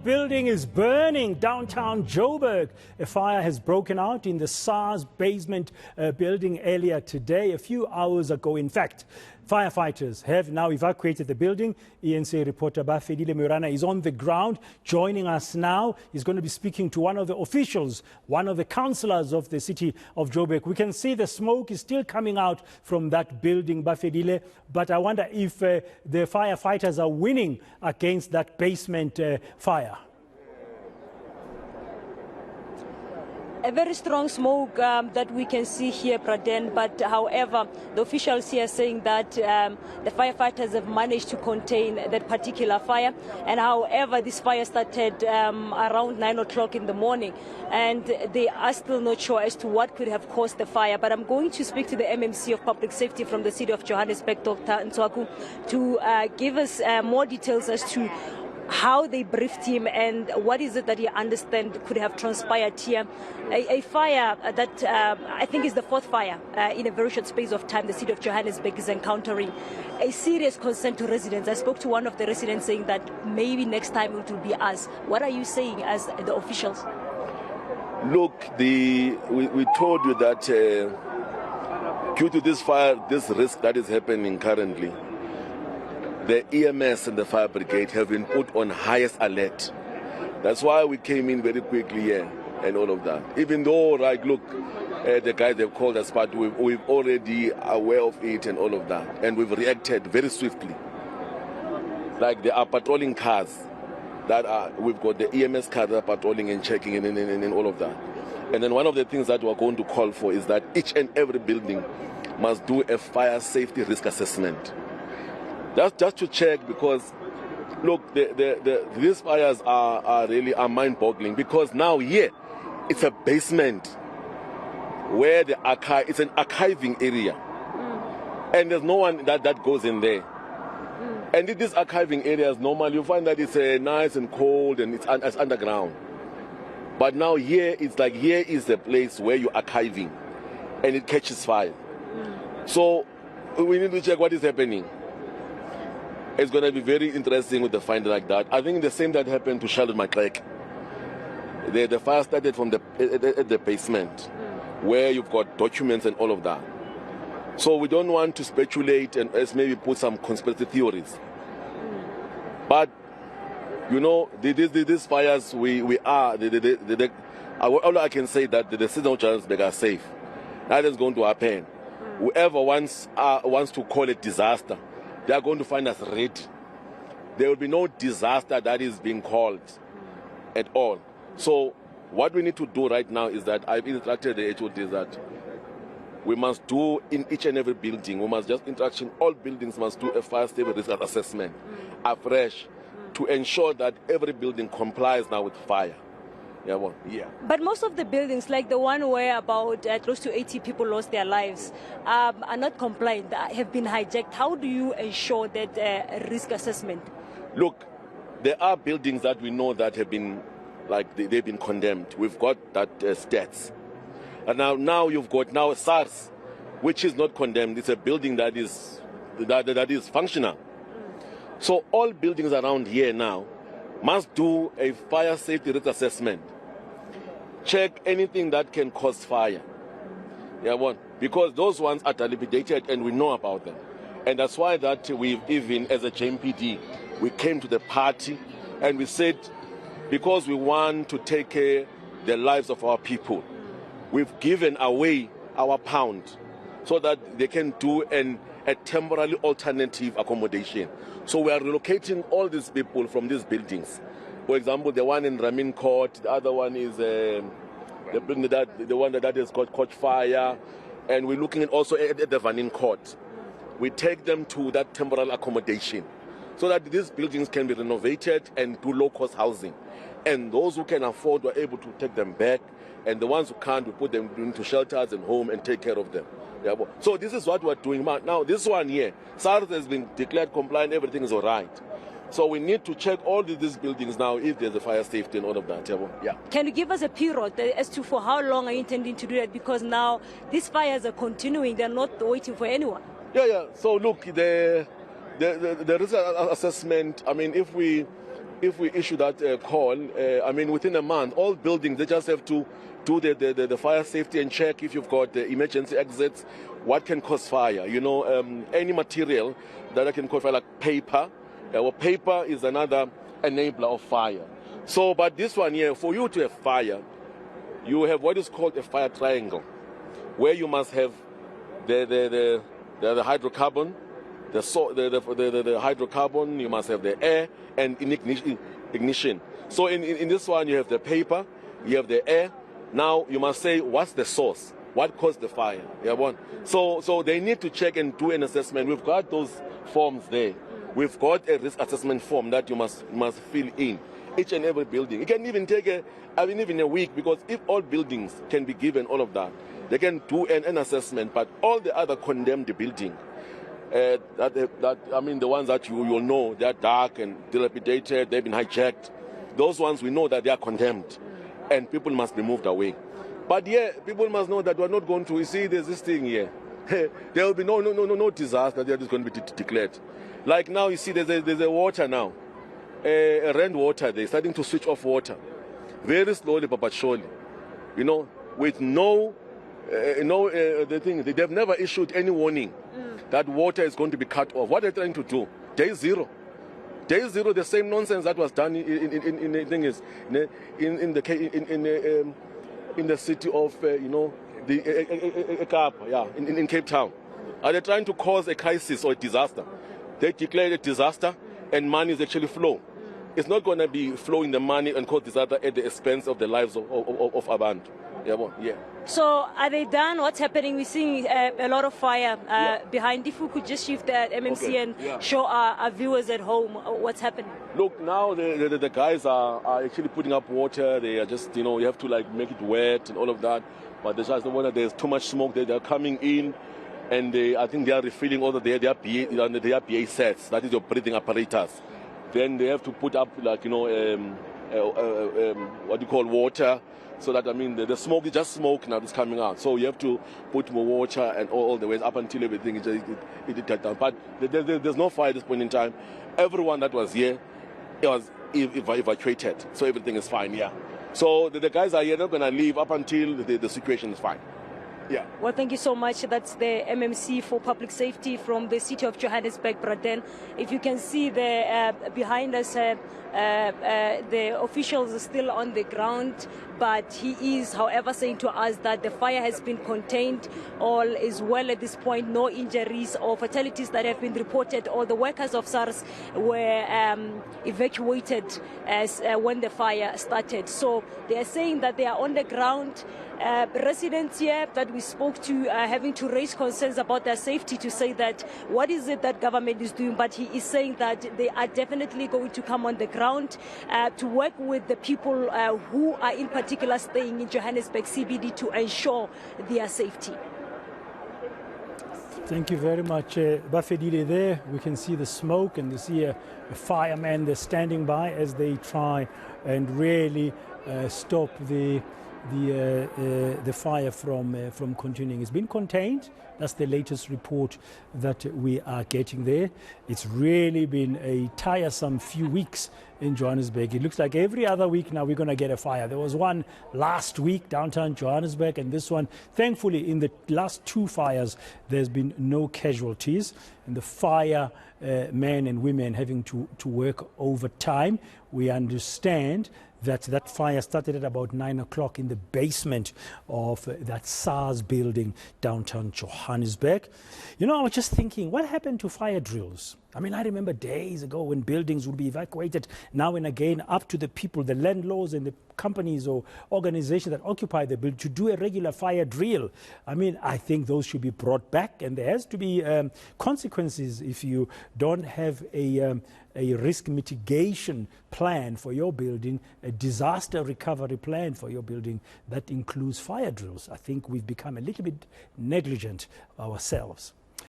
building is burning downtown Joburg. A fire has broken out in the SARS basement building earlier today, a few hours ago. In fact, firefighters have now evacuated the building. ENCA reporter Bafedile Moerane is on the ground, joining us now. He's going to be speaking to one of the officials, one of the councillors of the city of Joburg. We can see the smoke is still coming out from that building, Bafedile, but I wonder if the firefighters are winning against that basement fire. A very strong smoke that we can see here, Praden, but however, the officials here are saying that the firefighters have managed to contain that particular fire. And however, this fire started around 9 o'clock in the morning, and they are still not sure as to what could have caused the fire. But I'm going to speak to the MMC of Public Safety from the city of Johannesburg, Dr. Ntwaku, to give us more details as to how they briefed him and what is it that he understands could have transpired here. A fire that I think is the fourth fire in a very short space of time the city of Johannesburg is encountering. A serious concern to residents. I spoke to one of the residents saying that maybe next time it will be us. What are you saying as the officials? Look, we told you that due to this fire, this risk that is happening currently, the EMS and the fire brigade have been put on highest alert. That's why we came in very quickly here and all of that. Even though, right, look, the guys have called us, but we've already aware of it and all of that. And we've reacted very swiftly. Like there are patrolling cars that are, we've got the EMS cars that are patrolling and checking and all of that. And then one of the things that we're going to call for is that each and every building must do a fire safety risk assessment. That's just to check, because look, these fires are really mind-boggling, because now here it's a basement where the it's an archiving area, and there's no one that goes in there. And in these archiving areas, normally you find that it's nice and cold and it's underground. But now here it's like, here is the place where you're archiving, and it catches fire. So we need to check what is happening. It's going to be very interesting with the find like that. I think the same that happened to Charlotte McCrack. The fire started from the basement, where you've got documents and all of that. So we don't want to speculate and maybe put some conspiracy theories. But, you know, these fires, all I can say that the citizens of Johannesburg are safe. That is going to happen. Whoever wants to call it disaster, they are going to find us ready. There will be no disaster that is being called at all. So what we need to do right now is that I've instructed the HOD that we must do in each and every building, we must just interaction, all buildings must do a fire safety risk assessment afresh to ensure that every building complies now with fire. Yeah. But most of the buildings, like the one where about close to 80 people lost their lives, are not compliant, have been hijacked. How do you ensure that risk assessment? Look, there are buildings that we know that have been, like, they've been condemned. We've got that stats. And now you've got now SARS, which is not condemned. It's a building that is functional. So all buildings around here now must do a fire safety risk assessment. Check anything that can cause fire. Because those ones are dilapidated and we know about them. And that's why that we've even, as a JMPD, we came to the party and we said, because we want to take care of the lives of our people, we've given away our pound so that they can do a temporary alternative accommodation. So we are relocating all these people from these buildings. For example, the one in Ramin Court, the other one is the one that has caught fire, and we're looking at also at the Vanin Court. We take them to that temporary accommodation so that these buildings can be renovated and do low-cost housing. And those who can afford, we're able to take them back, and the ones who can't, we put them into shelters and home and take care of them. So this is what we're doing now. This one here, SARS has been declared compliant, everything is all right. So we need to check all these buildings now if there's a fire safety and all of that. Can you give us a period as to for how long are you intending to do that? Because now these fires are continuing, they're not waiting for anyone. So look, the risk assessment, I mean, if we if we issue that call, I mean, within a month, all buildings, they just have to do the fire safety and check if you've got the emergency exits, what can cause fire. You know, any material that can cause fire, like paper. Well, paper is another enabler of fire. So, but this one here, for you to have fire, you have what is called a fire triangle, where you must have the hydrocarbon, the hydrocarbon, you must have the air and ignition. So in this one, you have the paper, you have the air. Now you must say, what's the source? What caused the fire? Yeah, one. So they need to check and do an assessment. We've got those forms there. We've got a risk assessment form that you must fill in each and every building. It can even take even a week, because if all buildings can be given all of that, they can do an assessment. But all the other condemned buildings, I mean, the ones that you'll know, they're dark and dilapidated, they've been hijacked. Those ones we know that they are condemned, and people must be moved away. But yeah, people must know that we're not going to. You see, there's this thing here. There will be no disaster that is going to be declared. Like now, you see, there's a water now, a rain water. They're starting to switch off water, very slowly but surely. You know, with the thing, they've never issued any warning that water is going to be cut off. What they're trying to do, day zero, the same nonsense that was done in the city of the Cape, in Cape Town. Are they trying to cause a crisis or a disaster? They declared a disaster, and money is actually flow. It's not going to be flowing the money and cause disaster at the expense of the lives of Abantu. Yeah. So are they done? What's happening? We're seeing a lot of fire behind. If we could just shift that MMC and show our viewers at home what's happening. Look, now the guys are actually putting up water. They are just, you have to like make it wet and all of that. But there's too much smoke. They're coming in, and I think they are refilling all of their BA sets. That is your breathing apparatus. Then they have to put up like, what do you call, water. So that, I mean, the smoke is just smoke now that's coming out. So you have to put more water and all the way up until everything is down. But there's no fire at this point in time. Everyone that was here was evacuated. So everything is fine, yeah. So the guys are here, not going to leave up until the situation is fine. Yeah. Well, thank you so much. That's the MMC for Public Safety from the city of Johannesburg, Braden. If you can see behind us, the officials are still on the ground, but he is, however, saying to us that the fire has been contained. All is well at this point. No injuries or fatalities that have been reported. All the workers of SARS were evacuated when the fire started. So they are saying that they are on the ground. Residents here that we spoke to having to raise concerns about their safety, to say that what is it that government is doing, but he is saying that they are definitely going to come on the ground to work with the people who are in particular staying in Johannesburg CBD to ensure their safety. Thank you very much, Bafedile. There we can see the smoke, and you see a fireman there standing by as they try and really stop the fire from continuing. It's been contained. That's the latest report that we are getting there. It's really been a tiresome few weeks in Johannesburg. It looks like every other week now we're going to get a fire. There was one last week downtown Johannesburg, and this one, thankfully, in the last two fires, there's been no casualties. And the fire men and women having to work overtime. We understand that fire started at about 9 o'clock in the basement of that SARS building downtown Johannesburg. I was just thinking, what happened to fire drills? I mean, I remember days ago when buildings would be evacuated, now and again, up to the people, the landlords and the companies or organizations that occupy the building to do a regular fire drill. I mean, I think those should be brought back, and there has to be consequences if you don't have a risk mitigation plan for your building, a disaster recovery plan for your building that includes fire drills. I think we've become a little bit negligent ourselves.